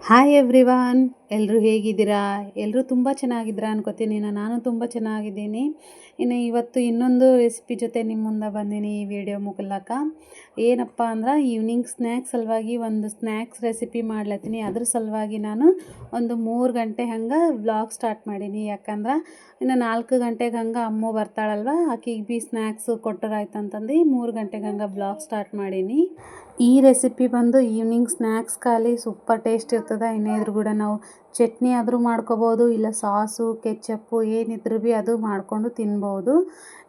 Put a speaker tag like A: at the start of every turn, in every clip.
A: Hi everyone, ಎಲ್ಲರೂ ಹೇಗಿದ್ದೀರಾ? ಎಲ್ಲರೂ ತುಂಬ ಚೆನ್ನಾಗಿದ್ದೀರಾ ಅನ್ಕೋತೀನಿ. ನಾನು ತುಂಬ ಚೆನ್ನಾಗಿದ್ದೀನಿ. ಇನ್ನು ಇವತ್ತು ಇನ್ನೊಂದು ರೆಸಿಪಿ ಜೊತೆ ನಿಮ್ಮ ಮುಂದೆ ಬಂದೀನಿ ಈ ವಿಡಿಯೋ ಮೂಲಕ. ಏನಪ್ಪ ಅಂದ್ರೆ ಈವ್ನಿಂಗ್ ಸ್ನ್ಯಾಕ್ಸ್ ಸಲುವಾಗಿ ಒಂದು ಸ್ನ್ಯಾಕ್ಸ್ ರೆಸಿಪಿ ಮಾಡ್ಲತ್ತೀನಿ. ಅದ್ರ ಸಲುವಾಗಿ ನಾನು ಒಂದು 3 ಗಂಟೆ ಹಂಗೆ ವ್ಲಾಗ್ ಸ್ಟಾರ್ಟ್ ಮಾಡೀನಿ. ಯಾಕಂದ್ರೆ ಇನ್ನು 4 ಗಂಟೆಗೆ ಹಂಗೆ ಅಮ್ಮ ಬರ್ತಾಳಲ್ವ, ಆಕೆಗೆ ಭೀ ಸ್ನ್ಯಾಕ್ಸ್ ಕೊಟ್ಟರಾಯ್ತು ಅಂತಂದು 3 ಗಂಟೆಗೆ ಹಂಗೆ ವ್ಲಾಗ್ ಸ್ಟಾರ್ಟ್ ಮಾಡೀನಿ. ಈ ರೆಸಿಪಿ ಬಂದು ಈವ್ನಿಂಗ್ ಸ್ನ್ಯಾಕ್ಸ್ ಖಾಲಿ ಸೂಪರ್ ಟೇಸ್ಟ್ ಇರ್ತದೆ. ಇನ್ನು ಇದ್ರ ಕೂಡ ನಾವು ಚಟ್ನಿ ಆದರೂ ಮಾಡ್ಕೋಬೋದು, ಇಲ್ಲ ಸಾಸು ಕೆಚಪ್ಪು ಏನಿದ್ರು ಭೀ ಅದು ಮಾಡಿಕೊಂಡು ತಿನ್ಬೋದು.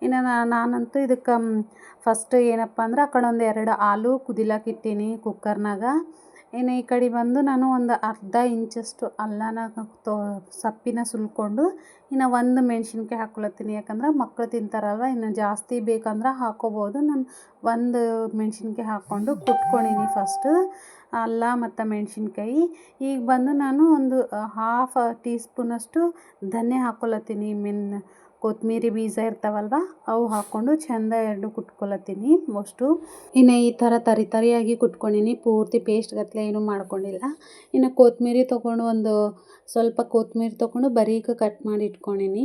A: ಇನ್ನು ನಾನಂತೂ ಇದಕ್ಕೆ ಫಸ್ಟ್ ಏನಪ್ಪ ಅಂದ್ರೆ ಆ ಕಡೆ ಒಂದು 2 ಆಲೂ ಕುದಿಲಕ್ಕೆ ಇಟ್ಟೀನಿ ಕುಕ್ಕರ್ನಾಗ. ಇನ್ನು ಈ ಕಡೆ ಬಂದು ನಾನು ಒಂದು ಅರ್ಧ ಇಂಚಷ್ಟು ಅಲ್ಲನ ಸಪ್ಪಿನ ಸುಲ್ಕೊಂಡು ಇನ್ನು 1 ಮೆಣಸಿನ್ಕಾಯಿ ಹಾಕ್ಕೊಳತ್ತೀನಿ. ಯಾಕಂದ್ರೆ ಮಕ್ಕಳು ತಿಂತಾರಲ್ವ, ಇನ್ನು ಜಾಸ್ತಿ ಬೇಕಂದ್ರೆ ಹಾಕ್ಕೋಬೋದು. ನಾನು 1 ಮೆಣಸಿನ್ಕಾಯಿ ಹಾಕ್ಕೊಂಡು ಕುಟ್ಕೊಂಡೀನಿ ಫಸ್ಟು ಅಲ್ಲ ಮತ್ತು ಮೆಣಸಿನ್ಕಾಯಿ. ಈಗ ಬಂದು ನಾನು ಒಂದು ಹಾಫ್ ಟೀ ಸ್ಪೂನಷ್ಟು ಧನ್ಯ ಹಾಕ್ಕೊಳತ್ತೀನಿ. ಕೊತ್ತಂಬರಿ ಬೀಜ ಇರ್ತಾವಲ್ವ ಅವು ಹಾಕ್ಕೊಂಡು ಚೆಂದ 2 ಕುಟ್ಕೊಳತ್ತೀನಿ ಅಷ್ಟು. ಇನ್ನು ಈ ಥರ ತರಿಯಾಗಿ ಕುಟ್ಕೊಂಡೀನಿ, ಪೂರ್ತಿ ಪೇಸ್ಟ್ ಗಟ್ಟಲೆ ಏನೂ ಮಾಡ್ಕೊಂಡಿಲ್ಲ. ಇನ್ನು ಕೊತ್ತಂಬರಿ ತೊಗೊಂಡು ಒಂದು ಸ್ವಲ್ಪ ಕೊತ್ತಂಬರಿ ತೊಗೊಂಡು ಬರೀಕ್ ಕಟ್ ಮಾಡಿ ಇಟ್ಕೊಂಡೀನಿ.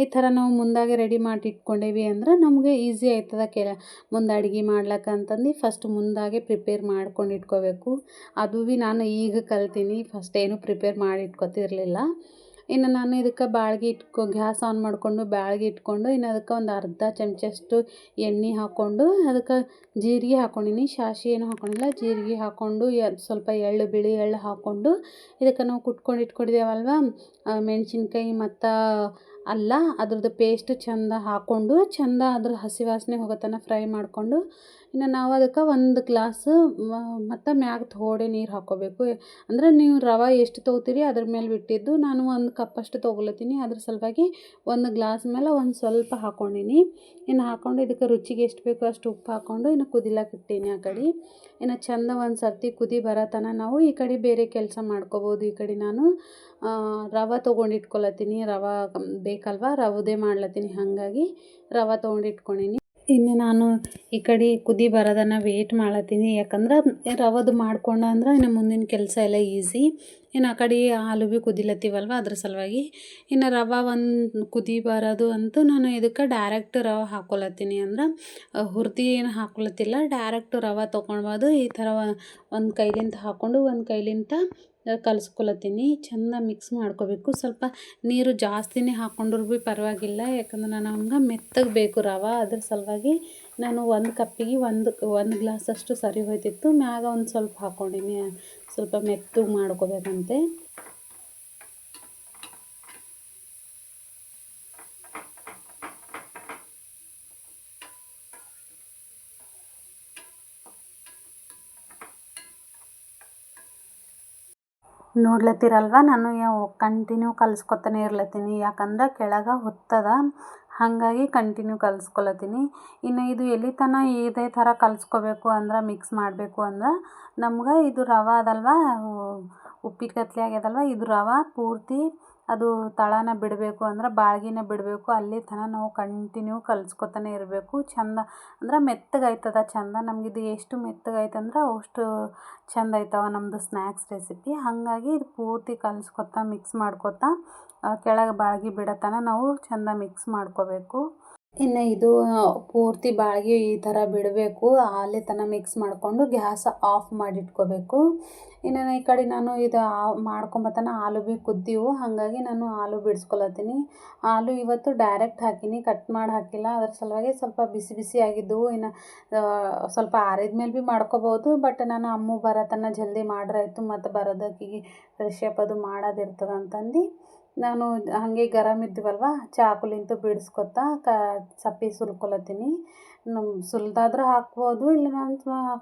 A: ಈ ಥರ ನಾವು ಮುಂದಾಗೆ ರೆಡಿ ಮಾಡಿ ಇಟ್ಕೊಂಡೇವಿ ಅಂದ್ರೆ ನಮಗೆ ಈಸಿ ಆಯ್ತದ ಮುಂದೆ ಅಡುಗೆ ಮಾಡ್ಲಿಕ್ಕೆ ಅಂತಂದು ಫಸ್ಟ್ ಮುಂದಾಗೆ ಪ್ರಿಪೇರ್ ಮಾಡ್ಕೊಂಡು ಇಟ್ಕೋಬೇಕು. ಅದು ಭೀ ನಾನು ಈಗ ಕಲ್ತೀನಿ, ಫಸ್ಟ್ ಏನು ಪ್ರಿಪೇರ್ ಮಾಡಿ ಇಟ್ಕೊತಿರ್ಲಿಲ್ಲ. ಇನ್ನು ನಾನು ಇದಕ್ಕೆ ಬಾಳ್ಗೆ ಗ್ಯಾಸ್ ಆನ್ ಮಾಡಿಕೊಂಡು ಬಾಳ್ಗೆ ಇಟ್ಕೊಂಡು ಇನ್ನು ಅದಕ್ಕೆ ಒಂದು ಅರ್ಧ ಚಮಚಷ್ಟು ಎಣ್ಣೆ ಹಾಕ್ಕೊಂಡು ಅದಕ್ಕೆ ಜೀರಿಗೆ ಹಾಕ್ಕೊಂಡೀನಿ. ಸಾಸಿವೆ ಏನು ಹಾಕ್ಕೊಂಡಿಲ್ಲ, ಜೀರಿಗೆ ಹಾಕ್ಕೊಂಡು ಸ್ವಲ್ಪ ಬಿಳಿ ಎಳ್ಳು ಹಾಕ್ಕೊಂಡು ಇದಕ್ಕೆ ನಾವು ಕುಟ್ಕೊಂಡು ಇಟ್ಕೊಂಡಿದ್ದೇವಲ್ವ ಮೆಣಸಿನ್ಕಾಯಿ ಮತ್ತು ಅಲ್ಲ ಅದ್ರದ್ದು ಪೇಸ್ಟ್ ಚೆಂದ ಹಾಕ್ಕೊಂಡು ಚೆಂದ ಅದ್ರ ಹಸಿ ವಾಸನೆ ಹೋಗೋತನ ಫ್ರೈ ಮಾಡಿಕೊಂಡು ಇನ್ನು ನಾವು ಅದಕ್ಕೆ 1 ಗ್ಲಾಸು ಮತ್ತು ಮ್ಯಾಗ ಥೋಡೆ ನೀರು ಹಾಕ್ಕೋಬೇಕು. ಅಂದರೆ ನೀವು ರವೆ ಎಷ್ಟು ತೊಗೋತೀರಿ ಅದ್ರ ಮೇಲೆ ಬಿಟ್ಟಿದ್ದು. ನಾನು 1 ಕಪ್ಪಷ್ಟು ತೊಗೊಳತ್ತೀನಿ, ಅದ್ರ ಸಲುವಾಗಿ 1 ಗ್ಲಾಸ್ ಮೇಲೆ ಒಂದು ಸ್ವಲ್ಪ ಹಾಕ್ಕೊಂಡೀನಿ. ಇನ್ನು ಹಾಕ್ಕೊಂಡು ಇದಕ್ಕೆ ರುಚಿಗೆ ಎಷ್ಟು ಬೇಕೋ ಅಷ್ಟು ಉಪ್ಪು ಹಾಕ್ಕೊಂಡು ಇನ್ನು ಕುದಿಲಕ್ಕೆ ಇಟ್ಟೀನಿ. ಆ ಕಡೆ ಇನ್ನು ಚೆಂದ ಒಂದು ಸರ್ತಿ ಕುದಿ ಬರೋತನ ನಾವು ಈ ಕಡೆ ಬೇರೆ ಕೆಲಸ ಮಾಡ್ಕೋಬೋದು. ಈ ಕಡೆ ನಾನು ರವೆ ತೊಗೊಂಡು ಇಟ್ಕೊಳತ್ತೀನಿ. ರವೆ ಬೇಕಲ್ವ, ರವೆದೇ ಮಾಡ್ಲತ್ತೀನಿ, ಹಾಗಾಗಿ ರವೆ ತೊಗೊಂಡು ಇಟ್ಕೊಂಡೀನಿ. ಇನ್ನು ನಾನು ಈ ಕಡೆ ಕುದಿ ಬರೋದನ್ನು ವೇಟ್ ಮಾಡ್ಲತ್ತೀನಿ. ಯಾಕಂದ್ರೆ ರವೆದು ಮಾಡ್ಕೊಂಡ ಅಂದ್ರೆ ಇನ್ನು ಮುಂದಿನ ಕೆಲಸ ಎಲ್ಲ ಈಸಿ. ಇನ್ನು ಆ ಕಡೆ ಹಾಲು ಭೀ ಕುದಿಲತ್ತೀವಲ್ವ ಅದ್ರ ಸಲುವಾಗಿ ಇನ್ನು ರವೆ ಒಂದು ಕುದಿ ಬರೋದು ಅಂತೂ ನಾನು ಇದಕ್ಕೆ ಡೈರೆಕ್ಟ್ ರವೆ ಹಾಕ್ಕೊಳತ್ತೀನಿ. ಅಂದ್ರೆ ಹುರ್ದು ಏನು ಹಾಕ್ಕೊಳತ್ತಿಲ್ಲ, ಡೈರೆಕ್ಟ್ ರವೆ ತೊಗೊಳ್ಬೋದು. ಈ ಥರ ಒಂದು ಕೈಲಿಂದ ಹಾಕ್ಕೊಂಡು ಒಂದು ಕೈಲಿಂದ ಕಲಿಸ್ಕೊಳತ್ತೀನಿ. ಚೆಂದ ಮಿಕ್ಸ್ ಮಾಡ್ಕೋಬೇಕು. ಸ್ವಲ್ಪ ನೀರು ಜಾಸ್ತಿನೇ ಹಾಕ್ಕೊಂಡ್ರು ಭೀ ಪರವಾಗಿಲ್ಲ, ಯಾಕಂದ್ರೆ ನಮ್ಗೆ ಮೆತ್ತಗೆ ಬೇಕು ರವೆ. ಅದ್ರ ಸಲುವಾಗಿ ನಾನು 1 ಕಪ್ಪಿಗೆ 1 ಗ್ಲಾಸಷ್ಟು ಸರಿ ಹೋಯ್ತಿತ್ತು. ಮ್ಯಾಗ ಒಂದು ಸ್ವಲ್ಪ ಹಾಕ್ಕೊಂಡೀನಿ, ಸ್ವಲ್ಪ ಮೆತ್ತಗೆ ಮಾಡ್ಕೋಬೇಕಂತೆ. ನೋಡ್ಲತ್ತೀರಲ್ವ, ನಾನು ಕಂಟಿನ್ಯೂ ಕಲಿಸ್ಕೊತಾನೆ ಇರ್ಲತ್ತೀನಿ. ಯಾಕಂದ್ರೆ ಕೆಳಗೆ ಹೊತ್ತದ, ಹಾಗಾಗಿ ಕಂಟಿನ್ಯೂ ಕಲಿಸ್ಕೊಳತ್ತೀನಿ. ಇನ್ನು ಇದು ಎಲ್ಲಿ ತನಕ ಇದೇ ಥರ ಕಲಿಸ್ಕೋಬೇಕು ಅಂದ್ರೆ ಮಿಕ್ಸ್ ಮಾಡಬೇಕು ಅಂದ್ರೆ ನಮ್ಗೆ ಇದು ರವೆ ಅದಲ್ವ, ಉಪ್ಪಿಟ್ಟು ಗತ್ಲೆ ಆಗ್ಯದಲ್ವ, ಇದು ರವೆ ಪೂರ್ತಿ ಅದು ತಳನ ಬಿಡಬೇಕು, ಅಂದ್ರೆ ಬಾಳ್ಗಿನ ಬಿಡಬೇಕು. ಅಲ್ಲಿ ತನಕ ನಾವು ಕಂಟಿನ್ಯೂ ಕಲಿಸ್ಕೊತಾನೆ ಇರಬೇಕು. ಚೆಂದ ಅಂದ್ರೆ ಮೆತ್ತಗಾಯ್ತದ ಚೆಂದ. ನಮಗಿದು ಎಷ್ಟು ಮೆತ್ತಗಾಯ್ತಂದ್ರೆ ಅಷ್ಟು ಚೆಂದ ಆಯ್ತವ ನಮ್ಮದು ಸ್ನ್ಯಾಕ್ಸ್ ರೆಸಿಪಿ. ಹಾಗಾಗಿ ಇದು ಪೂರ್ತಿ ಕಲಿಸ್ಕೊತಾ ಮಿಕ್ಸ್ ಮಾಡ್ಕೊತಾ ಕೆಳಗೆ ಬಾಳ್ಗೆ ಬಿಡೋತನ ನಾವು ಚೆಂದ ಮಿಕ್ಸ್ ಮಾಡ್ಕೋಬೇಕು. ಇನ್ನು ಇದು ಪೂರ್ತಿ ಬಾಳ್ಗೆ ಈ ಥರ ಬಿಡಬೇಕು. ಅಲ್ಲಿ ತನಕ ಮಿಕ್ಸ್ ಮಾಡಿಕೊಂಡು ಗ್ಯಾಸ್ ಆಫ್ ಮಾಡಿಟ್ಕೋಬೇಕು. ಇನ್ನು ಈ ಕಡೆ ನಾನು ಇದು ಮಾಡ್ಕೊಂಬತನ ಆಲೂ ಭೀ ಕುದ್ದೀವು, ಹಾಗಾಗಿ ನಾನು ಆಲೂ ಬಿಡಿಸ್ಕೊಳತ್ತೀನಿ. ಆಲೂ ಇವತ್ತು ಡೈರೆಕ್ಟ್ ಹಾಕೀನಿ, ಕಟ್ ಮಾಡಿ ಹಾಕಿಲ್ಲ. ಅದ್ರ ಸಲುವಾಗಿ ಸ್ವಲ್ಪ ಬಿಸಿ ಬಿಸಿ ಆಗಿದ್ದವು. ಇನ್ನು ಸ್ವಲ್ಪ ಆರಿದ ಮೇಲೆ ಭೀ ಮಾಡ್ಕೋಬೋದು, ಬಟ್ ನಾನು ಅಮ್ಮ ಬರೋತನ ಜಲ್ದಿ ಮಾಡ್ರಾಯ್ತು, ಮತ್ತು ಬರೋದಕ್ಕಿಗೆ ಫ್ರೆಶ್ ಅಪ್ ಅದು ಮಾಡೋದಿರ್ತದೆ ಅಂತಂದು ನಾನು ಹಾಗೆ ಗರಮ್ ಇದ್ದೀವಲ್ವ ಚಾಕುಲಿಂತ ಬಿಡಿಸ್ಕೊತಾ ಸಪ್ಪೆ ಸುಲ್ಕೊಳತ್ತೀನಿ. ಸುಲಿದಾದ್ರೂ ಹಾಕ್ಬೋದು, ಇಲ್ಲ ನಾನು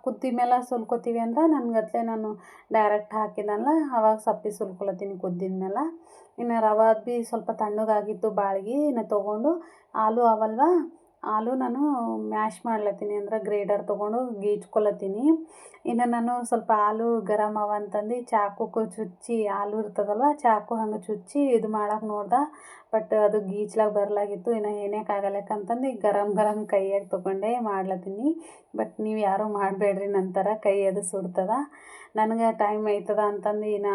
A: ಕುದ್ದ ಮೇಲೆ ಸುಲ್ಕೋತೀವಿ ಅಂದ್ರೆ ನನಗತ್ಲೆ ನಾನು ಡೈರೆಕ್ಟ್ ಹಾಕಿದಲ್ಲ ಅವಾಗ ಸಪ್ಪೆ ಸುಲ್ಕೊಳತ್ತೀನಿ ಕುದ್ದಿದ ಮೇಲೆ. ಇನ್ನು ರವೆ ಭೀ ಸ್ವಲ್ಪ ತಣ್ಣಗಾಗಿತ್ತು ಬಾಳ್ಗೆ. ಇನ್ನು ತೊಗೊಂಡು ಆಲೂ ಅವಲ್ವ, ಆಲೂ ನಾನು ಮ್ಯಾಶ್ ಮಾಡ್ಲತ್ತೀನಿ, ಅಂದ್ರೆ ಗ್ರೇಡರ್ ತೊಗೊಂಡು ಗೀಚ್ಕೊಳತ್ತೀನಿ. ಇನ್ನು ನಾನು ಸ್ವಲ್ಪ ಆಲೂ ಗರಮ್ ಅವ ಅಂತಂದು ಚಾಕುಗೆ ಚುಚ್ಚಿ, ಆಲೂ ಇರ್ತದಲ್ವ ಚಾಕು ಹಂಗೆ ಚುಚ್ಚಿ ಇದು ಮಾಡಕ್ಕೆ ನೋಡ್ದೆ, ಬಟ್ ಅದು ಗೀಚ್ಲಾಗ ಬರಲಾಗಿತ್ತು. ಇನ್ನು ಏನಕ್ಕಾಗಲ್ಲಕ್ಕಂತಂದು ಈಗ ಗರಮ್ ಕೈಯಾಗ ತೊಗೊಂಡೇ ಮಾಡ್ಲತ್ತೀನಿ. ಬಟ್ ನೀವು ಯಾರೂ ಮಾಡಬೇಡ್ರಿ, ನಂತರ ಕೈ ಅದು ಸುಡ್ತದ. ನನಗೆ ಟೈಮ್ ಐತದ ಅಂತಂದು ನಾ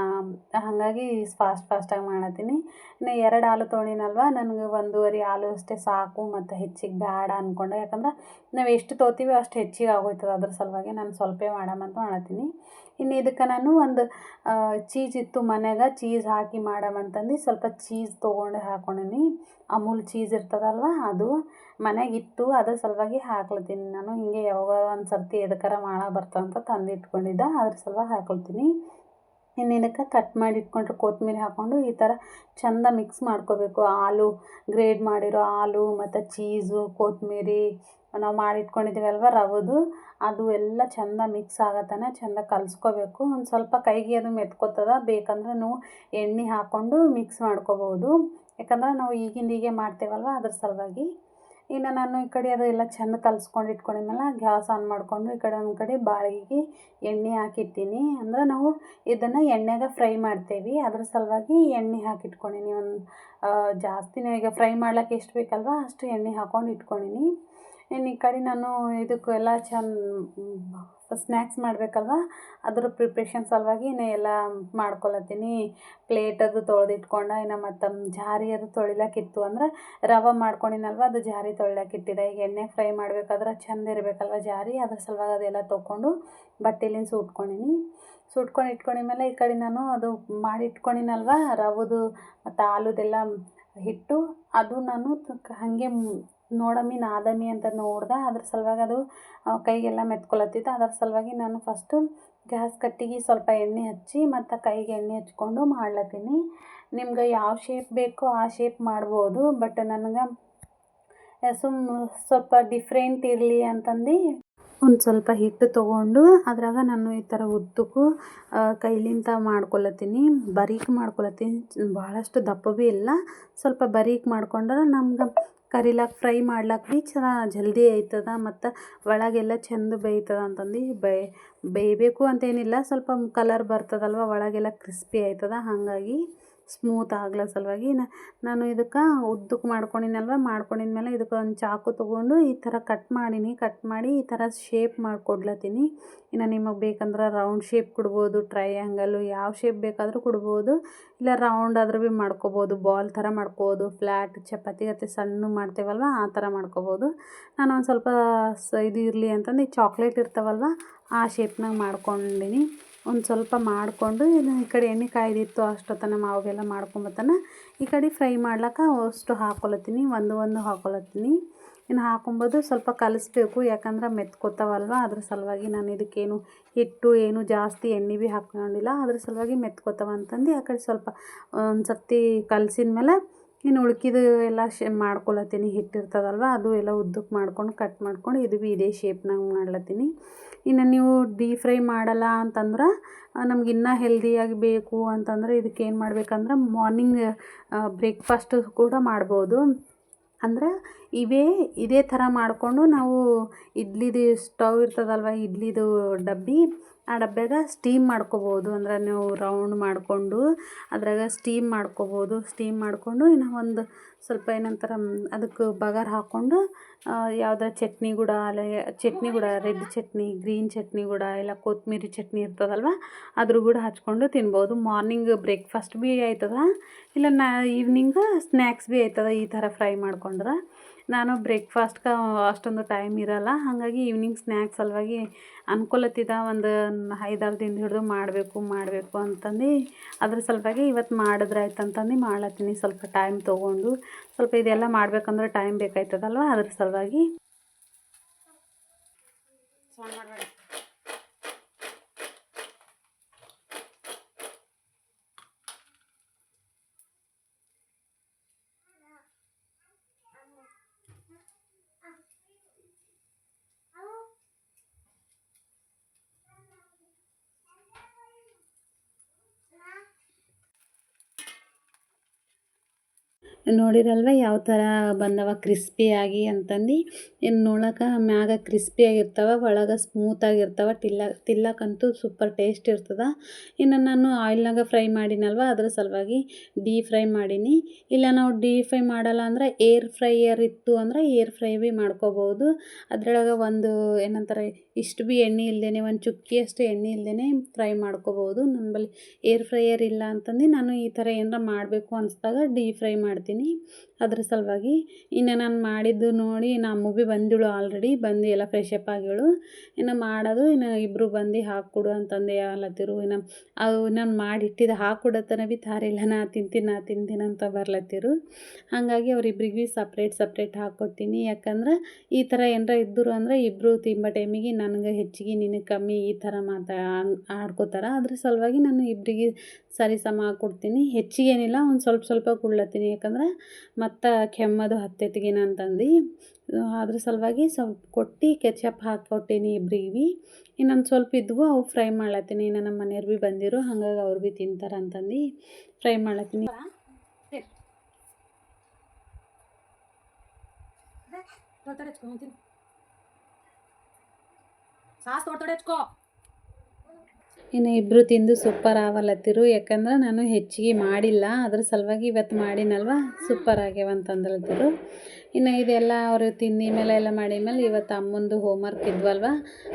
A: ಹಾಗಾಗಿ ಫಾಸ್ಟಾಗಿ ಮಾಡತ್ತೀನಿ. ಇನ್ನು 2 ಆಲು ತೊಗೊಂಡಿನಲ್ವ, ನನಗೆ 1.5 ಆಲು ಅಷ್ಟೇ ಸಾಕು, ಮತ್ತು ಹೆಚ್ಚಿಗೆ ಬೇಡ ಅಂದ್ಕೊಂಡೆ. ಯಾಕಂದ್ರೆ ನಾವು ಎಷ್ಟು ತೊಗೋತೀವಿ ಅಷ್ಟು ಹೆಚ್ಚಿಗೆ ಆಗೋಯ್ತದ, ಅದ್ರ ಸಲುವಾಗಿ ನಾನು ಸ್ವಲ್ಪ ಮಾಡಮಂತ ಮಾಡತ್ತೀನಿ. ಇನ್ನು ಇದಕ್ಕೆ ನಾನು ಒಂದು ಚೀಸ್ ಇತ್ತು ಮನ್ಯಾಗ, ಚೀಸ್ ಹಾಕಿ ಮಾಡಮಂತಂದು ಸ್ವಲ್ಪ ಚೀಸ್ ತೊಗೊಂಡು ಹಾಕ್ಕೊಂಡೀನಿ. ಅಮೂಲ್ ಚೀಸ್ ಇರ್ತದಲ್ವ, ಅದು ಮನೆಯಾಗಿತ್ತು, ಅದ್ರ ಸಲುವಾಗಿ ಹಾಕ್ಲತ್ತೀನಿ ನಾನು. ಹಿಂಗೆ ಯಾವಾಗ ಒಂದು ಸರ್ತಿ ಎದಕ್ಕಾರ ಮಾಡಕ್ಕೆ ಬರ್ತದಂತ ತಂದು ಇಟ್ಕೊಂಡಿದ್ದೆ, ಅದ್ರ ಸಲುವಾಗಿ ಹಾಕ್ಕೊಳ್ತೀನಿ. ಇನ್ನು ಇದಕ್ಕೆ ಕಟ್ ಮಾಡಿ ಇಟ್ಕೊಂಡ್ರೆ ಕೊತ್ತಂಬರಿ ಹಾಕ್ಕೊಂಡು ಈ ಥರ ಚೆಂದ ಮಿಕ್ಸ್ ಮಾಡ್ಕೋಬೇಕು. ಆಲು ಗ್ರೇಡ್ ಮಾಡಿರೋ ಆಲು ಮತ್ತು ಚೀಸು, ಕೊತ್ತಂಬರಿ, ನಾವು ಮಾಡಿಟ್ಕೊಂಡಿದ್ದೀವಲ್ವ ರವೆದು, ಅದು ಎಲ್ಲ ಚೆಂದ ಮಿಕ್ಸ್ ಆಗತ್ತನ ಚೆಂದ ಕಲಿಸ್ಕೋಬೇಕು. ಒಂದು ಸ್ವಲ್ಪ ಕೈಗೆ ಅದು ಮೆತ್ಕೋತದ, ಬೇಕಂದ್ರೆ ನೀವು ಎಣ್ಣೆ ಹಾಕ್ಕೊಂಡು ಮಿಕ್ಸ್ ಮಾಡ್ಕೋಬೋದು. ಯಾಕಂದ್ರೆ ನಾವು ಈಗಿಂದೀಗೆ ಮಾಡ್ತೇವಲ್ವ, ಅದ್ರ ಸಲುವಾಗಿ. ಇನ್ನು ನಾನು ಈ ಕಡೆ ಅದು ಎಲ್ಲ ಚೆಂದ ಕಲಿಸ್ಕೊಂಡು ಇಟ್ಕೊಂಡಿದ್ಮೇಲೆ ಗ್ಯಾಸ್ ಆನ್ ಮಾಡಿಕೊಂಡು ಈ ಕಡೆ ಒಂದು ಕಡೆ ಬಾಳಿಗೆಗೆ ಎಣ್ಣೆ ಹಾಕಿಟ್ಟಿನಿ. ಅಂದ್ರೆ ನಾವು ಇದನ್ನು ಎಣ್ಣೆಗೆ ಫ್ರೈ ಮಾಡ್ತೇವೆ, ಅದ್ರ ಸಲುವಾಗಿ ಎಣ್ಣೆ ಹಾಕಿಟ್ಕೊಂಡೀನಿ. ಒಂದು ಜಾಸ್ತಿನೇ, ಈಗ ಫ್ರೈ ಮಾಡ್ಲಿಕ್ಕೆ ಎಷ್ಟು ಬೇಕಲ್ವ ಅಷ್ಟು ಎಣ್ಣೆ ಹಾಕ್ಕೊಂಡು ಇಟ್ಕೊಂಡೀನಿ. ಇನ್ನು ಈ ಕಡೆ ನಾನು ಇದಕ್ಕೆಲ್ಲ ಸ್ನ್ಯಾಕ್ಸ್ ಮಾಡಬೇಕಲ್ವ, ಅದ್ರ ಪ್ರಿಪ್ರೇಷನ್ ಸಲುವಾಗಿ ಇನ್ನು ಎಲ್ಲ ಮಾಡ್ಕೊಳತ್ತೀನಿ. ಪ್ಲೇಟ್ ಅದು ತೊಳೆದಿಟ್ಕೊಂಡು, ಇನ್ನು ಮತ್ತು ಜಾರಿ ಅದು ತೊಳಿಲಕ್ಕಿತ್ತು. ಅಂದ್ರೆ ರವೆ ಮಾಡ್ಕೊಂಡಿನಲ್ವ, ಅದು ಜಾರಿ ತೊಳಿಲಕ್ಕಿಟ್ಟಿದೆ. ಈಗ ಎಣ್ಣೆ ಫ್ರೈ ಮಾಡ್ಬೇಕಾದ್ರೆ ಚೆಂದ ಇರಬೇಕಲ್ವ ಜಾರಿ, ಅದ್ರ ಸಲುವಾಗಿ ಅದೆಲ್ಲ ತೊಗೊಂಡು ಬಟ್ಟೆಲಿಂದ ಸುಟ್ಕೊಂಡೀನಿ. ಸುಟ್ಕೊಂಡು ಇಟ್ಕೊಂಡಿದ್ಮೇಲೆ ಈ ಕಡೆ ನಾನು ಅದು ಮಾಡಿ ಇಟ್ಕೊಂಡಿನಲ್ವ ರವೆದು ಮತ್ತು ಆಲುದೆಲ್ಲ ಹಿಟ್ಟು, ಅದು ನಾನು ಹಾಗೆ ನೋಡಮ್ಮಿ ನಾದಮ್ಮಿ ಅಂತ ನೋಡ್ದೆ. ಅದ್ರ ಸಲುವಾಗಿ ಅದು ಕೈಗೆಲ್ಲ ಮೆತ್ಕೊಳತ್ತಿತ್ತು. ಅದ್ರ ಸಲುವಾಗಿ ನಾನು ಫಸ್ಟು ಗ್ಯಾಸ್ ಕಟ್ಟಿಗೆ ಸ್ವಲ್ಪ ಎಣ್ಣೆ ಹಚ್ಚಿ ಮತ್ತು ಕೈಗೆ ಎಣ್ಣೆ ಹಚ್ಕೊಂಡು ಮಾಡ್ಲತ್ತೀನಿ. ನಿಮ್ಗೆ ಯಾವ ಶೇಪ್ ಬೇಕೋ ಆ ಶೇಪ್ ಮಾಡ್ಬೋದು, ಬಟ್ ನನಗೆ ಸ್ವಲ್ಪ ಡಿಫ್ರೆಂಟ್ ಇರಲಿ ಅಂತಂದು ಒಂದು ಸ್ವಲ್ಪ ಹಿಟ್ಟು ತೊಗೊಂಡು ಅದ್ರಾಗ ನಾನು ಈ ಥರ ಉದ್ದಕ್ಕೂ ಕೈಲಿಂದ ಮಾಡ್ಕೊಳತ್ತೀನಿ, ಬರೀಕ್ ಮಾಡ್ಕೊಳತ್ತೀನಿ. ಭಾಳಷ್ಟು ದಪ್ಪ ಭೀ ಇಲ್ಲ, ಸ್ವಲ್ಪ ಬರೀಕ್ ಮಾಡ್ಕೊಂಡ್ರೆ ನಮ್ಗೆ ಕರಿಲಾಕ ಫ್ರೈ ಮಾಡ್ಲಾಕ ಭೀ ಜಲ್ದಿ ಆಯ್ತದ, ಮತ್ತು ಒಳಗೆಲ್ಲ ಚೆಂದ ಬೇಯ್ತದ ಅಂತಂದು ಬೇಯಬೇಕು ಅಂತೇನಿಲ್ಲ, ಸ್ವಲ್ಪ ಕಲರ್ ಬರ್ತದಲ್ವ, ಒಳಗೆಲ್ಲ ಕ್ರಿಸ್ಪಿ ಆಯ್ತದ. ಹಾಗಾಗಿ ಸ್ಮೂತ್ ಆಗ್ಲ ಸಲುವಾಗಿ ನಾನು ಇದಕ್ಕೆ ಉದ್ದಕ್ಕೆ ಮಾಡ್ಕೊಂಡಿದ್ಮೇಲೆ ಇದಕ್ಕೆ ಒಂದು ಚಾಕು ತೊಗೊಂಡು ಈ ಥರ ಕಟ್ ಮಾಡಿ ಈ ಥರ ಶೇಪ್ ಮಾಡಿಕೊಡ್ಲತ್ತೀನಿ. ಇನ್ನು ನಿಮಗೆ ಬೇಕಂದ್ರೆ ರೌಂಡ್ ಶೇಪ್ ಕೊಡ್ಬೋದು, ಟ್ರಯಾಂಗಲು, ಯಾವ ಶೇಪ್ ಬೇಕಾದರೂ ಕೊಡ್ಬೋದು. ಇಲ್ಲ ರೌಂಡ್ ಆದ್ರೂ ಭೀ ಮಾಡ್ಕೋಬೋದು, ಬಾಲ್ ಥರ ಮಾಡ್ಕೋಬೋದು, ಫ್ಲ್ಯಾಟ್ ಚಪಾತಿ ಗತೆ ಸಣ್ಣ ಮಾಡ್ತೇವಲ್ವ ಆ ಥರ ಮಾಡ್ಕೋಬೋದು. ನಾನು ಒಂದು ಸ್ವಲ್ಪ ಇದು ಇರಲಿ ಅಂತಂದು ಚಾಕ್ಲೇಟ್ ಇರ್ತಾವಲ್ವ ಆ ಶೇಪ್ನಾಗ ಮಾಡ್ಕೊಂಡೀನಿ. ಒಂದು ಸ್ವಲ್ಪ ಮಾಡಿಕೊಂಡು ಇದನ್ನು ಈ ಕಡೆ ಎಣ್ಣೆ ಕಾಯ್ದಿತ್ತು ಅಷ್ಟೊತ್ತನ ಮಾವೆಲ್ಲ ಮಾಡ್ಕೊಂಬತ್ತನ ಈ ಕಡೆ ಫ್ರೈ ಮಾಡ್ಲಿಕ್ಕೆ ಅಷ್ಟು ಹಾಕ್ಕೊಳತ್ತೀನಿ, ಒಂದು ಹಾಕ್ಕೊಳತ್ತೀನಿ. ಇನ್ನು ಹಾಕೊಂಬೋದು ಸ್ವಲ್ಪ ಕಲಿಸ್ಬೇಕು, ಯಾಕಂದ್ರೆ ಮೆತ್ಕೋತಾವಲ್ವ, ಅದ್ರ ಸಲುವಾಗಿ ನಾನು ಇದಕ್ಕೇನು ಹಿಟ್ಟು ಏನು ಜಾಸ್ತಿ ಎಣ್ಣೆ ಭೀ ಹಾಕ್ಕೊಂಡಿಲ್ಲ, ಅದ್ರ ಸಲುವಾಗಿ ಮೆತ್ಕೋತಾವ ಅಂತಂದು ಆ ಕಡೆ ಸ್ವಲ್ಪ ಒಂದು ಸರ್ತಿ ಕಲಸಿದ ಮೇಲೆ ಇನ್ನು ಉಳ್ಕಿದು ಎಲ್ಲ ಮಾಡ್ಕೊಳತ್ತೀನಿ. ಹಿಟ್ಟಿರ್ತದಲ್ವ ಅದು ಎಲ್ಲ ಉದ್ದಕ್ಕೆ ಮಾಡ್ಕೊಂಡು ಕಟ್ ಮಾಡ್ಕೊಂಡು ಇದು ಭೀ ಇದೇ ಶೇಪ್ನಾಗ ಮಾಡ್ಲತ್ತೀನಿ. ಇನ್ನು ನೀವು ಡೀಪ್ ಫ್ರೈ ಮಾಡಲ್ಲ ಅಂತಂದ್ರೆ ನಮ್ಗೆ ಇನ್ನೂ ಹೆಲ್ದಿಯಾಗಿ ಬೇಕು ಅಂತಂದ್ರೆ ಇದಕ್ಕೇನು ಮಾಡ್ಬೇಕಂದ್ರೆ ಮಾರ್ನಿಂಗ್ ಬ್ರೇಕ್ಫಾಸ್ಟು ಕೂಡ ಮಾಡ್ಬೋದು. ಅಂದ್ರೆ ಇದೇ ಥರ ಮಾಡಿಕೊಂಡು ನಾವು ಇಡ್ಲಿದು ಸ್ಟವ್ ಇರ್ತದಲ್ವ, ಇಡ್ಲಿದು ಡಬ್ಬಿ, ಆ ಡಬ್ಬ್ಯಾಗ ಸ್ಟೀಮ್ ಮಾಡ್ಕೋಬೋದು. ಅಂದ್ರೆ ನೀವು ರೌಂಡ್ ಮಾಡಿಕೊಂಡು ಅದ್ರಾಗ ಸ್ಟೀಮ್ ಮಾಡ್ಕೊಂಡು ಇನ್ನು ಒಂದು ಸ್ವಲ್ಪ ಏನಂತಾರೆ ಅದಕ್ಕೆ ಬಗಾರ್ ಹಾಕ್ಕೊಂಡು ಯಾವುದರ ಚಟ್ನಿ ಕೂಡ ರೆಡ್ ಚಟ್ನಿ, ಗ್ರೀನ್ ಚಟ್ನಿ ಕೂಡ, ಇಲ್ಲ ಕೊತ್ತಂಬರಿ ಚಟ್ನಿ ಇರ್ತದಲ್ವ ಅದ್ರ ಕೂಡ ಹಚ್ಕೊಂಡು ತಿನ್ಬೋದು. ಮಾರ್ನಿಂಗ್ ಬ್ರೇಕ್ಫಾಸ್ಟ್ ಭೀ ಆಯ್ತದ, ಇಲ್ಲ ಈವ್ನಿಂಗ್ ಸ್ನ್ಯಾಕ್ಸ್ ಭೀ ಆಯ್ತದ ಈ ಥರ ಫ್ರೈ ಮಾಡ್ಕೊಂಡ್ರೆ. ನಾನು ಬ್ರೇಕ್ಫಾಸ್ಟ್ಗೆ ಅಷ್ಟೊಂದು ಟೈಮ್ ಇರಲ್ಲ, ಹಾಗಾಗಿ ಈವ್ನಿಂಗ್ ಸ್ನ್ಯಾಕ್ಸ್ ಸಲುವಾಗಿ ಅನ್ಕೊಳತ್ತಿದ್ದ ಒಂದು 5-6 ದಿನ ಹಿಡಿದು ಮಾಡಬೇಕು ಅಂತಂದು ಅದ್ರ ಸಲುವಾಗಿ ಇವತ್ತು ಮಾಡಿದ್ರಾಯ್ತು ಅಂತಂದು ಮಾಡ್ಲತ್ತೀನಿ. ಸ್ವಲ್ಪ ಟೈಮ್ ತೊಗೊಂಡು, ಸ್ವಲ್ಪ ಇದೆಲ್ಲ ಮಾಡ್ಬೇಕಂದ್ರೆ ಟೈಮ್ ಬೇಕಾಯ್ತದಲ್ವ, ಅದ್ರ ಸಲುವಾಗಿ ನೋಡಿರಲ್ವ ಯಾವ ಥರ ಬಂದವ ಕ್ರಿಸ್ಪಿಯಾಗಿ ಅಂತಂದು. ಇನ್ನು ನೋಡೋಕೆ ಮ್ಯಾಗ ಕ್ರಿಸ್ಪಿಯಾಗಿರ್ತಾವ, ಒಳಗೆ ಸ್ಮೂತಾಗಿರ್ತಾವ. ತಿಲ್ಲಕ್ಕಂತೂ ಸೂಪರ್ ಟೇಸ್ಟ್ ಇರ್ತದೆ. ಇನ್ನು ನಾನು ಆಯಿಲ್ನಾಗ ಫ್ರೈ ಮಾಡಿನಲ್ವ, ಅದ್ರ ಸಲುವಾಗಿ ಡೀಪ್ ಫ್ರೈ ಮಾಡೀನಿ. ಇಲ್ಲ ನಾವು ಡೀಪ್ ಫ್ರೈ ಮಾಡಲ್ಲ ಅಂದ್ರೆ ಏರ್ ಫ್ರೈಯರ್ ಇತ್ತು ಅಂದ್ರೆ ಏರ್ ಫ್ರೈ ಭೀ ಮಾಡ್ಕೋಬೋದು. ಅದ್ರೊಳಗೆ ಒಂದು ಏನಂತಾರೆ, ಇಷ್ಟು ಭೀ ಎಣ್ಣೆ ಇಲ್ಲದೇ, ಒಂದು ಚುಕ್ಕಿಯಷ್ಟು ಎಣ್ಣೆ ಇಲ್ಲದೇ ಫ್ರೈ ಮಾಡ್ಕೋಬೋದು. ನನ್ನ ಬಳಿ ಏರ್ ಫ್ರೈಯರ್ ಇಲ್ಲ ಅಂತಂದು ನಾನು ಈ ಥರ ಏನಾರ ಮಾಡಬೇಕು ಅನಿಸ್ದಾಗ ಡೀಪ್ ಫ್ರೈ ಮಾಡ್ತೀನಿ. ಅದ್ರ ಸಲುವಾಗಿ ಇನ್ನು ನಾನು ಮಾಡಿದ್ದು ನೋಡಿ ನಮ್ಮ ಭೀ ಬಂದಿಳು, ಆಲ್ರೆಡಿ ಬಂದು ಎಲ್ಲ ಫ್ರೆಶ್ ಅಪ್ ಆಗಿಳು. ಇನ್ನು ಮಾಡೋದು, ಇನ್ನು ಇಬ್ಬರು ಬಂದು ಹಾಕ್ಕೊಡು ಅಂತಂದು ಹೇಳತ್ತಿರು. ಇನ್ನು ಅವು ನಾನು ಮಾಡಿಟ್ಟಿದ್ದು ಹಾಕ್ಕೊಡತನ ಭೀ ತಾರಿಲ್ಲ, ನಾ ತಿಂತೀನಿ ಅಂತ ಬರ್ಲತ್ತಿರು. ಹಾಗಾಗಿ ಅವರಿಬ್ರಿಗೆ ಭೀ ಸಪ್ರೇಟ್ ಹಾಕ್ಕೊಡ್ತೀನಿ. ಯಾಕಂದ್ರೆ ಈ ಥರ ಏನಾರ ಇದ್ದರು ಅಂದ್ರೆ ಇಬ್ಬರು ತಿಂಬೋ ಟೈಮಿಗೆ ನನಗೆ ಹೆಚ್ಚಿಗೆ ನಿನಗೆ ಕಮ್ಮಿ ಈ ಥರ ಆಡ್ಕೋತಾರೆ. ಅದ್ರ ಸಲುವಾಗಿ ನಾನು ಇಬ್ಬರಿಗೆ ಸರಿ ಸಮ ಹಾಕ್ಕೊಡ್ತೀನಿ. ಹೆಚ್ಚಿಗೇನಿಲ್ಲ, ಒಂದು ಸ್ವಲ್ಪ ಕೊಡ್ಲತ್ತೀನಿ. ಯಾಕಂದ್ರೆ ಮತ್ತು ಕೆಮ್ಮದು ಹತ್ತೈತಿಗೇನ ಅಂತಂದು ಅದ್ರ ಸಲುವಾಗಿ ಸ್ವಲ್ಪ ಕೊಟ್ಟು ಕೆಚಪ್ ಹಾಕ್ಕೊಟ್ಟೀನಿ ಇಬ್ರಿಗೆ ಭೀ. ಇನ್ನೊಂದು ಸ್ವಲ್ಪ ಇದ್ವು, ಅವು ಫ್ರೈ ಮಾಡ್ಲತ್ತೀನಿ. ಇನ್ನು ನಮ್ಮ ಮನೆಯವ್ರು ಭೀ ಬಂದಿರು, ಹಾಗಾಗಿ ಅವ್ರು ಭೀ ತಿಂತಾರೆ ಅಂತಂದು ಫ್ರೈ ಮಾಡ್ಲತ್ತೀನಿ. ಇನ್ನು ಇಬ್ಬರು ತಿಂದು ಸೂಪರ್ ಆಗಲತ್ತಿರು. ಯಾಕಂದ್ರೆ ನಾನು ಹೆಚ್ಚಿಗೆ ಮಾಡಿಲ್ಲ, ಅದ್ರ ಸಲುವಾಗಿ ಇವತ್ತು ಮಾಡಿನಲ್ವ ಸೂಪರ್ ಆಗ್ಯಾವ ಅಂತಂದ್ಲತ್ತಿರು. ಇನ್ನು ಇದೆಲ್ಲ ಅವರು ತಿಂದ ಮೇಲೆ ಎಲ್ಲ ಮಾಡಿದ್ಮೇಲೆ ಇವತ್ತು ಅಮ್ಮಂದು ಹೋಮ್ವರ್ಕ್ ಇದ್ವಲ್ವ,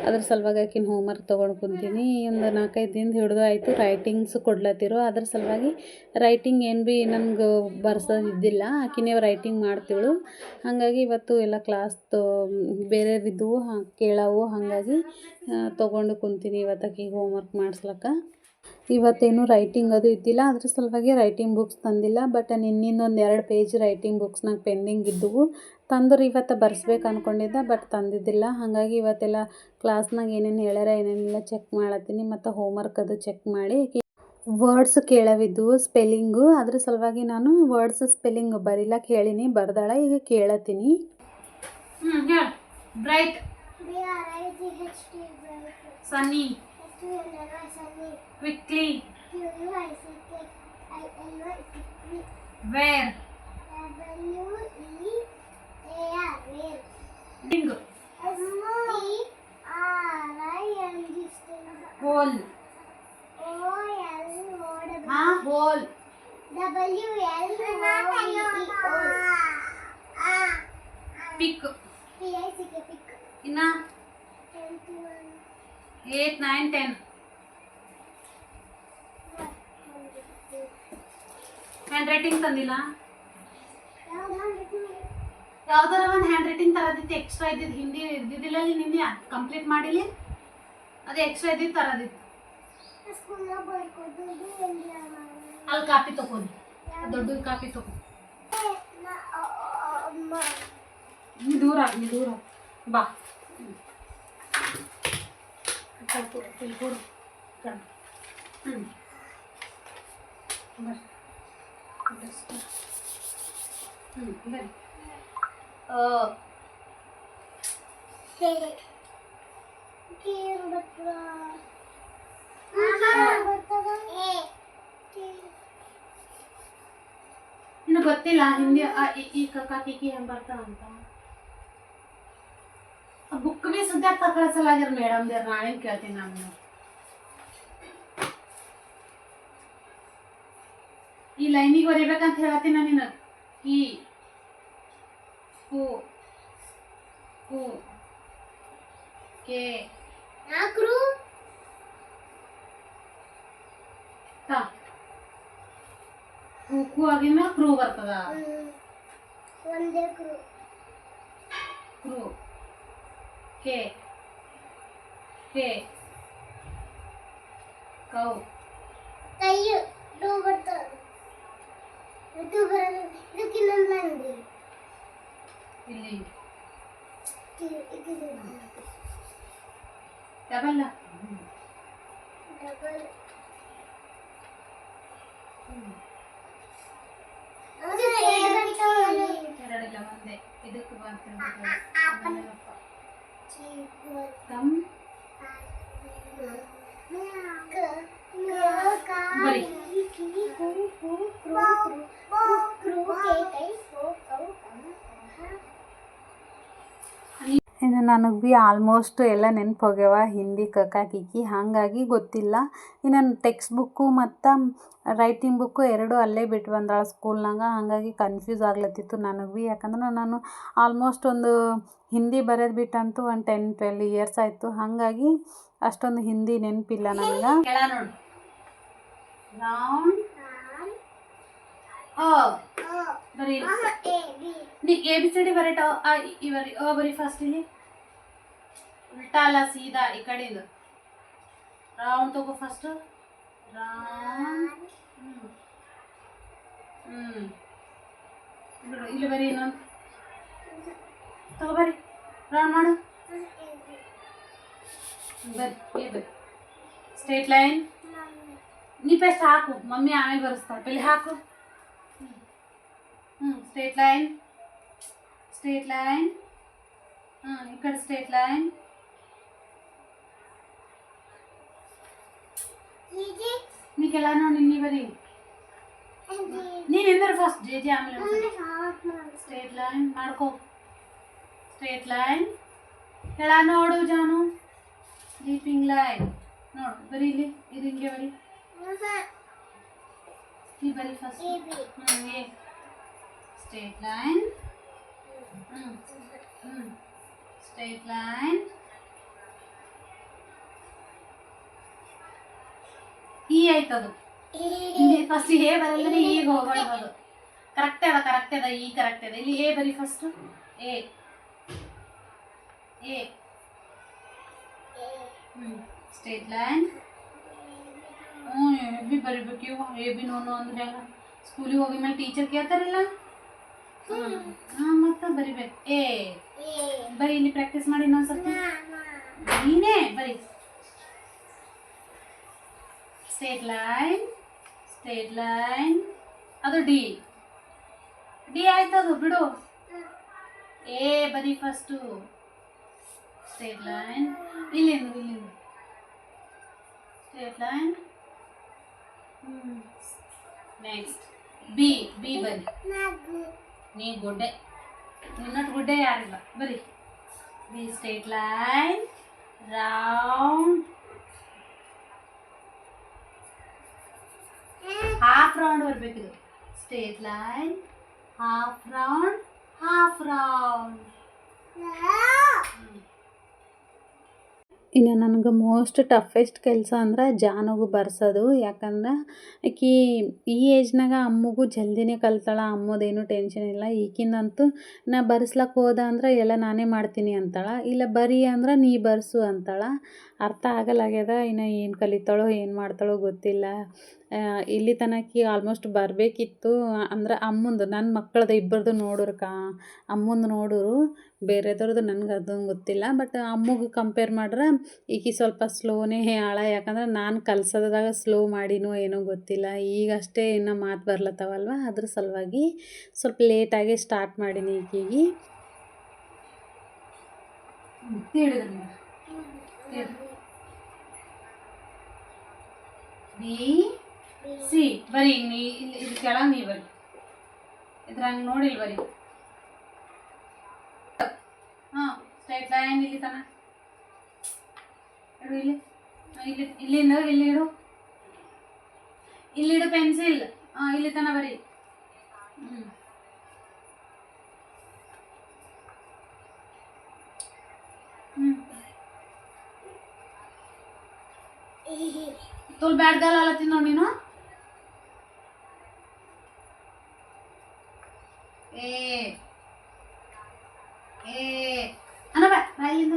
A: ಅದ್ರ ಸಲುವಾಗಿ ಆಕಿನ ಹೋಮ್ವರ್ಕ್ ತೊಗೊಂಡು ಕುಂತೀನಿ. ಒಂದು 4-5 ದಿನದ ಹಿಡಿದು ಆಯಿತು ರೈಟಿಂಗ್ಸ್ ಕೊಡ್ಲತ್ತಿರು. ಅದ್ರ ಸಲುವಾಗಿ ರೈಟಿಂಗ್ ಏನು ಭೀ ನನಗೆ ಬರ್ಸೋದಿದ್ದಿಲ್ಲ, ಆಕಿನೇ ರೈಟಿಂಗ್ ಮಾಡ್ತಿಳು. ಹಾಗಾಗಿ ಇವತ್ತು ಎಲ್ಲ ಕ್ಲಾಸ್ ಬೇರೆಯವಿದ್ದವು ಕೇಳವು, ಹಾಗಾಗಿ ತೊಗೊಂಡು ಕುಂತೀನಿ ಇವತ್ತು ಆಕಿಗೆ ಹೋಮ್ವರ್ಕ್ ಮಾಡಿಸ್ಲಕ್ಕ. ಇವತ್ತೇನು ರೈಟಿಂಗ್ ಅದು ಇದ್ದಿಲ್ಲ, ಅದ್ರ ಸಲುವಾಗಿ ರೈಟಿಂಗ್ ಬುಕ್ಸ್ ತಂದಿಲ್ಲ. ಬಟ್ ನಿನ್ನಿಂದೊಂದು 2 ಪೇಜ್ ರೈಟಿಂಗ್ ಬುಕ್ಸ್ ನಂಗೆ ಪೆಂಡಿಂಗ್ ಇದ್ದವು. ತಂದ್ರೆ ಇವತ್ತು ಬರ್ಸ್ಬೇಕು ಅಂದ್ಕೊಂಡಿದ್ದೆ, ಬಟ್ ತಂದಿದ್ದಿಲ್ಲ. ಹಾಗಾಗಿ ಇವತ್ತೆಲ್ಲ ಕ್ಲಾಸ್ನಾಗ ಏನೇನು ಹೇಳ್ಯಾರ ಏನೇನೆಲ್ಲ ಚೆಕ್ ಮಾಡತ್ತೀನಿ. ಮತ್ತು ಹೋಮ್ವರ್ಕ್ ಅದು ಚೆಕ್ ಮಾಡಿ ವರ್ಡ್ಸ್ ಕೇಳವಿದ್ದವು ಸ್ಪೆಲ್ಲಿಂಗು. ಅದ್ರ ಸಲುವಾಗಿ ನಾನು ವರ್ಡ್ಸ್ ಸ್ಪೆಲ್ಲಿಂಗ್ ಬರೀಲಕ್ಕೆ ಹೇಳಿನಿ, ಬರ್ದಾಳ, ಈಗ ಕೇಳತ್ತೀನಿ. Bright, sunny, quickly, where, ring, hole, hole, pick, inna 8, 9, 10. Hand writing ತಂದಿಲ್ಲ, ಯಾವ್ದಾರ ಒಂದು ಹ್ಯಾಂಡ್ ರೈಟಿಂಗ್ ತರದಿತ್ತು ಎಕ್ಸ್ಟ್ರಾ ಇದ್ದಿದ್ದು. ಹಿಂದಿ ಇದ್ದಿದ್ದಿಲ್ಲ ನಿನ್ನೆ ಕಂಪ್ಲೀಟ್ ಮಾಡಿಲಿ, ಅದು ಎಕ್ಸ್ಟ್ರಾ ಇದ್ದಿದ್ದು ತರದಿತ್ತು. ಅಲ್ಲಿ ಕಾಪಿ ತಗೊಂಡು ದೊಡ್ಡ ಕಾಪಿ ತಗೋ, ನೀ ದೂರ ಬಾ. ಇನ್ನು ಗೊತ್ತಿಲ್ಲ ಹಿಂದಿ ಈ ಕಕ್ಕಾಕಿ ಹೆಂಗ್ ಬರ್ತಾವ ಅಂತ. ಬುಕ್ ಭೀ ಸುದ್ದಾಗ ಕಳ್ಸಲಾಗ್ಯಾರ ಮೇಡಮ್ ದೇವ್ರ, ನಾಳೆ ಕೇಳ್ತೀನಿ ನಾನು. ಈ ಲೈನಿಗೆ ಬರಿಬೇಕಂತ ಹೇಳತ್ತೀನಿ ನಾನು ನಿನಗೆ. ಈ ಕು ಕು ಕೆ ಕ್ರೂ ತಾ ಕು ಆಗಿದ್ಮೇಲೆ ಕ್ರೂ ಬರ್ತದ. ಒಂದೇ ಕ್ರೂ ಕೆ ಕೆ ಕೌ ಕೈಯು ಟೂ ಬರ್ತದ. ಇದು ಬರಲ್ಲ, ಇದಕ್ಕಿಲ್ಲ ನೋಡಿ ಇಲ್ಲಿ ಡಬಲ್ ಡಬಲ್ ಎರಡಿಲ್ಲ ಒಂದೇ. ಇದಕ್ಕೆ ಕಮ್ ಬರೀ ನನಗೆ ಭೀ ಆಲ್ಮೋಸ್ಟ್ ಎಲ್ಲ ನೆನ್ಪು ಹೋಗ್ಯಾವ ಹಿಂದಿ ಕಕ್ಕಾಕಿಕ್ಕಿ, ಹಾಗಾಗಿ ಗೊತ್ತಿಲ್ಲ. ಇನ್ನು ಟೆಕ್ಸ್ಟ್ ಬುಕ್ಕು ಮತ್ತು ರೈಟಿಂಗ್ ಬುಕ್ಕು ಎರಡೂ ಅಲ್ಲೇ ಬಿಟ್ಟು ಬಂದಾಳ ಸ್ಕೂಲ್ನಾಗ. ಹಾಗಾಗಿ ಕನ್ಫ್ಯೂಸ್ ಆಗ್ಲತ್ತಿತ್ತು ನನಗೆ ಭೀ. ಯಾಕಂದ್ರೆ ನಾನು ಆಲ್ಮೋಸ್ಟ್ ಒಂದು ಹಿಂದಿ ಬರೆದು ಬಿಟ್ಟಂತೂ ಒಂದು 10-12 ಇಯರ್ಸ್ ಆಯಿತು. ಹಾಗಾಗಿ ಅಷ್ಟೊಂದು ಹಿಂದಿ ನೆನಪಿಲ್ಲ ನನಗೆ. ರೌಂಡ್ ಬರೀ ನೀ ABCD ಬರೀಟ ಈ ಬರಿ ಬರೀ ಫಸ್ಟ್ ಇಲ್ಲಿ ಉಲ್ಟಾ ಅಲ್ಲ ಸೀದಾ ಈ ಕಡೆಯಿಂದ ರೌಂಡ್ ತಗೋ ಫಸ್ಟ್. ರೌಂಡ್ ಇಲ್ಲಿ ಬರೀ ಇನ್ನೊಂದು ತಗೋ ಬರಿ ರೌಂಡ್ ಮಾಡು. ಬರಿ ಸ್ಟ್ರೇಟ್ ಲೈನ್. ನೀ ಫಸ್ಟ್ ಹಾಕು, ಮಮ್ಮಿ ಆಮೇಲೆ ಬರೆಸ್ತಾಳೆ. ಪೆಲ್ಲಿ ಹಾಕು. Straight line straight line. ಈ ಕಡೆ ಸ್ಟ್ರೇಟ್ ಲೈನ್. ನೀ ಕೆಳ ನೋಡಿ, ನೀ ಬರಿ. ನೀನೆಂದ್ರೆ ಫಸ್ಟ್ ಜೆ ಆಮೇಲೆ ಸ್ಟ್ರೇಟ್ ಲೈನ್ ಮಾಡ್ಕೋ. Straight line. ಕೆಳ ನೋಡು ಜಾನು. ಸ್ಲೀಪಿಂಗ್ ಲೈನ್ ನೋಡು. ಬರೀ ಇಲ್ಲಿ ಇದು ಹಿಂಗೆ ಬರಿ. ಈ ಬರಿ first. A straight line. Straight line. ಈ ಆಯ್ತದು. ಇಲ್ಲಿ ಫಸ್ಟ್ ಎ ಬರಲ್ದ್ರೆ ಈಗ ಹೋಗೋದು. ಕರೆಕ್ಟ್ ಅದ ಈ ಕರೆಕ್ಟ್ ಅದ. ಇಲ್ಲಿ ಎ ಬರಿ first. A A straight line. A B ಬರಿಬೇಕು. ಇವು ಎ ಬಿ ನೋನು ಅಂದ್ರೆ ಹೆಂಗ ಸ್ಕೂಲಿಗೆ ಹೋಗಿ ಮೇಲೆ ಟೀಚರ್ ಕೇಳ್ತಾರಲ್ಲ. ಮತ್ತೆ ಬರಿಬೇಕು. ಎ ಬರೀ ಇಲ್ಲಿ ಪ್ರಾಕ್ಟೀಸ್ ಮಾಡಿ ಇನ್ನೊಂದ್ಸರ್ತಿ. ನೀನೇ ಬರೀ. Straight line straight line. ಅದು ಡಿ ಡಿ ಆಯ್ತದು ಬಿಡು. ಎ ಬರೀ ಫಸ್ಟು. Straight line. ಇಲ್ಲಿಂದ straight line. Next B B ಬರಿ. ನೀ ಗುಡ್ಡೆ, ನಿನ್ನಟ್ಟು ಗುಡ್ಡೆ ಯಾರಿಲ್ಲ. ಬರಿ B straight line. Round half round ಬರಬೇಕಿದು. Straight line half round half round. ಇನ್ನು ನನಗೆ ಮೋಸ್ಟ್ ಟಫೆಸ್ಟ್ ಕೆಲಸ ಅಂದ್ರೆ ಜಾನುಗೂ ಬರ್ಸೋದು. ಯಾಕಂದ್ರೆ ಆಕಿ ಈ ಏಜ್ನಾಗ ಅಮ್ಮಗೂ ಜಲ್ದಿನೇ ಕಲ್ತಾಳ. ಅಮ್ಮದೇನು ಟೆನ್ಷನ್ ಇಲ್ಲ. ಈಕಿಂದಂತೂ ನಾ ಬರ್ಸ್ಲಕ್ಕೆ ಹೋದ ಅಂದ್ರೆ ಎಲ್ಲ ನಾನೇ ಮಾಡ್ತೀನಿ ಅಂತಾಳ. ಇಲ್ಲ ಬರೀ ಅಂದ್ರೆ ನೀ ಬರ್ಸು ಅಂತಾಳ. ಅರ್ಥ ಆಗಲಾಗ್ಯದ. ಇನ್ನು ಏನು ಕಲಿತಾಳೋ ಏನು ಮಾಡ್ತಾಳೋ ಗೊತ್ತಿಲ್ಲ. ಇಲ್ಲಿ ತನಕ ಆಲ್ಮೋಸ್ಟ್ ಬರಬೇಕಿತ್ತು ಅಂದ್ರೆ ಅಮ್ಮಂದು ನನ್ನ ಮಕ್ಕಳದು ಇಬ್ಬರದು ನೋಡೋರ್ಕ ಅಮ್ಮಂದು ನೋಡೋರು. ಬೇರೆದವ್ರದ್ದು ನನಗೆ ಅದೊಂದು ಗೊತ್ತಿಲ್ಲ. ಬಟ್ ಅಮ್ಮಗೆ ಕಂಪೇರ್ ಮಾಡ್ರೆ ಈಕಿ ಸ್ವಲ್ಪ ಸ್ಲೋನೇ ಆಳ. ಯಾಕಂದ್ರೆ ನಾನು ಕಲ್ಸೋದಾಗ ಸ್ಲೋ ಮಾಡಿನೋ ಏನೋ ಗೊತ್ತಿಲ್ಲ. ಈಗಷ್ಟೇ ಇನ್ನೂ ಮಾತು ಬರ್ಲತ್ತವಲ್ವ, ಅದ್ರ ಸಲುವಾಗಿ ಸ್ವಲ್ಪ ಲೇಟಾಗಿ ಸ್ಟಾರ್ಟ್ ಮಾಡೀನಿ ಈಕಿಗೆ. ಬಿ ಸಿ ಬರೀ ನೀ ಇದು ಕೆಳಗೆ ನೀ ಬರಿ. ಇದ್ರಂಗೆ ನೋಡಿಲ್ ಬರಿ. ಸ್ಟ್ರೈಟ್ ಲೈನ್ ಇಲ್ಲಿ ತನ ಇಡು. ಇಲ್ಲಿ ಇಲ್ಲಿಂದ ಇಲ್ಲಿ ಇಡು. ಇಲ್ಲಿಡು ಪೆನ್ಸಿಲ್. ಇಲ್ಲಿ ತನ ಬರಿ. ತೋಲ್ ಬ್ಯಾಡ್ದಲ್ಲ ಅಲತ್ತೀನಿ ನೋಡಿ ನೀನು. ಏ ಏ ಅನ್ನ ಬಾಯಿಲಿಂದ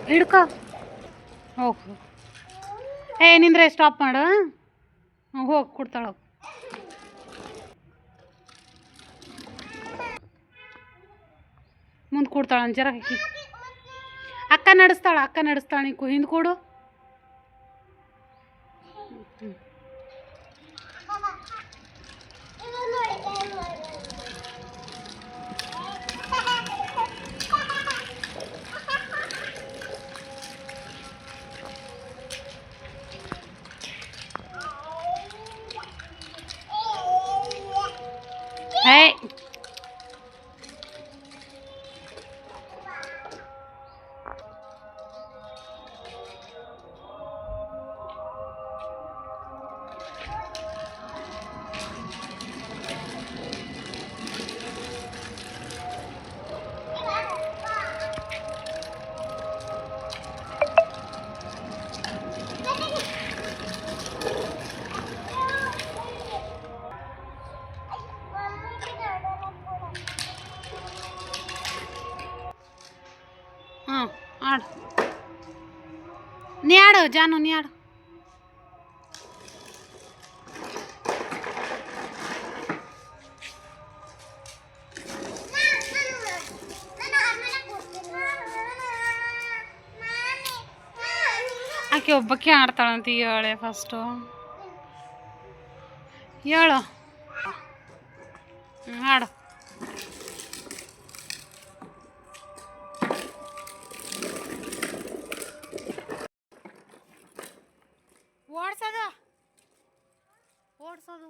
A: ಹಿಡ್ಕೊ. ಹೋಗು. ನಿಂದ್ರೆ ಸ್ಟಾಪ್ ಮಾಡು. ಹೋಗಿ ಕೊಡ್ತಾಳ. ಮುಂದೆ ಕೊಡ್ತಾಳ ಜರ ಹಾಕಿ. ಅಕ್ಕ ನಡೆಸ್ತಾಳ ನೀ ಹಿಂದೆ ಕೊಡು. ಆಡು ನೀ ಆಡು ಜಾನು ನೀ ಆಡು. ಆಕೆ ಒಬ್ಬಕ್ಕೆ ಆಡ್ತಾಳಂತ ಹೇಳೆ ಫಸ್ಟು ಹೇಳು. ಹಾಡು. ಓಡ್ಸೋದು ಓಡ್ಸೋದು